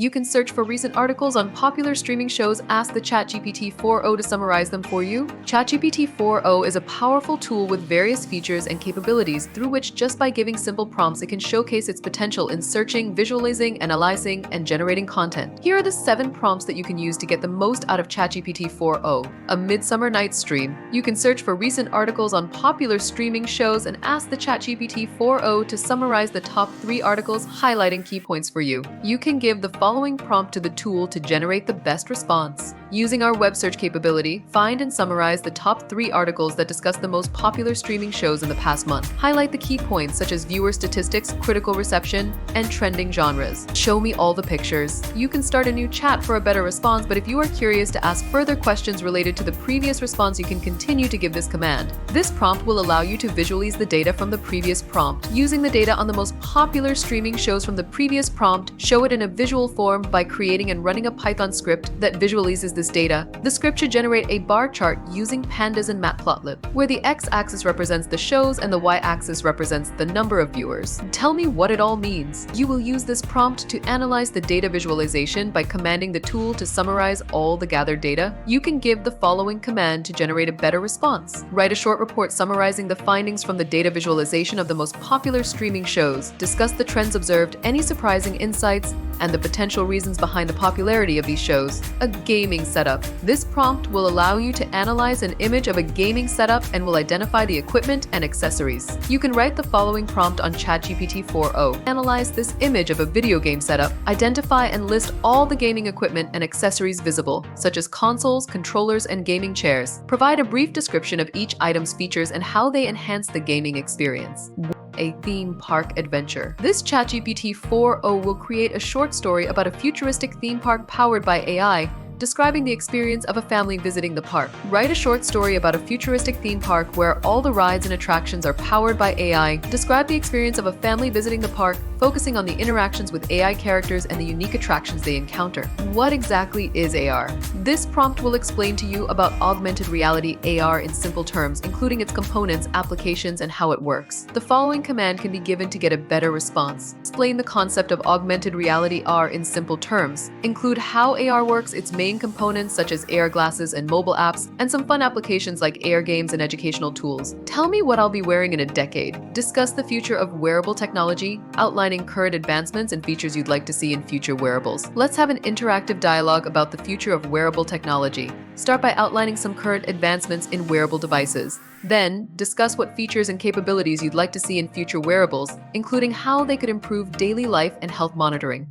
You can search for recent articles on popular streaming shows, ask the ChatGPT-4o to summarize them for you. ChatGPT-4o is a powerful tool with various features and capabilities through which, just by giving simple prompts, it can showcase its potential in searching, visualizing, analyzing, and generating content. Here are the 7 prompts that you can use to get the most out of ChatGPT-4o. A Midsummer Night's Stream. You can search for recent articles on popular streaming shows and ask the ChatGPT-4o to summarize the top 3 articles, highlighting key points for you. You can give the following prompt to the tool to generate the best response. Using our web search capability, find and summarize the top 3 articles that discuss the most popular streaming shows in the past month. Highlight the key points such as viewer statistics, critical reception, and trending genres. Show me all the pictures. You can start a new chat for a better response, but if you are curious to ask further questions related to the previous response, you can continue to give this command. This prompt will allow you to visualize the data from the previous prompt. Using the data on the most popular streaming shows from the previous prompt, show it in a visual form by creating and running a Python script that visualizes this data. The script should generate a bar chart using pandas and matplotlib, where the x-axis represents the shows and the y-axis represents the number of viewers. Tell me what it all means. You will use this prompt to analyze the data visualization by commanding the tool to summarize all the gathered data. You can give the following command to generate a better response. Write a short report summarizing the findings from the data visualization of the most popular streaming shows. Discuss the trends observed, any surprising insights, and the potential reasons behind the popularity of these shows. A gaming setup. This prompt will allow you to analyze an image of a gaming setup and will identify the equipment and accessories. You can write the following prompt on ChatGPT-4o. Analyze this image of a video game setup. Identify and list all the gaming equipment and accessories visible, such as consoles, controllers, and gaming chairs. Provide a brief description of each item's features and how they enhance the gaming experience. A theme park adventure. This ChatGPT-4o will create a short story about a futuristic theme park powered by AI, describing the experience of a family visiting the park. Write a short story about a futuristic theme park where all the rides and attractions are powered by AI. Describe the experience of a family visiting the park, focusing on the interactions with AI characters and the unique attractions they encounter. What exactly is AR? This prompt will explain to you about augmented reality AR in simple terms, including its components, applications, and how it works. The following command can be given to get a better response. Explain the concept of augmented reality AR in simple terms. Include how AR works, its main components such as AR glasses and mobile apps, and some fun applications like AR games and educational tools. Tell me what I'll be wearing in a decade. Discuss the future of wearable technology, outlining current advancements and features you'd like to see in future wearables. Let's have an interactive dialogue about the future of wearable technology. Start by outlining some current advancements in wearable devices. Then, discuss what features and capabilities you'd like to see in future wearables, including how they could improve daily life and health monitoring.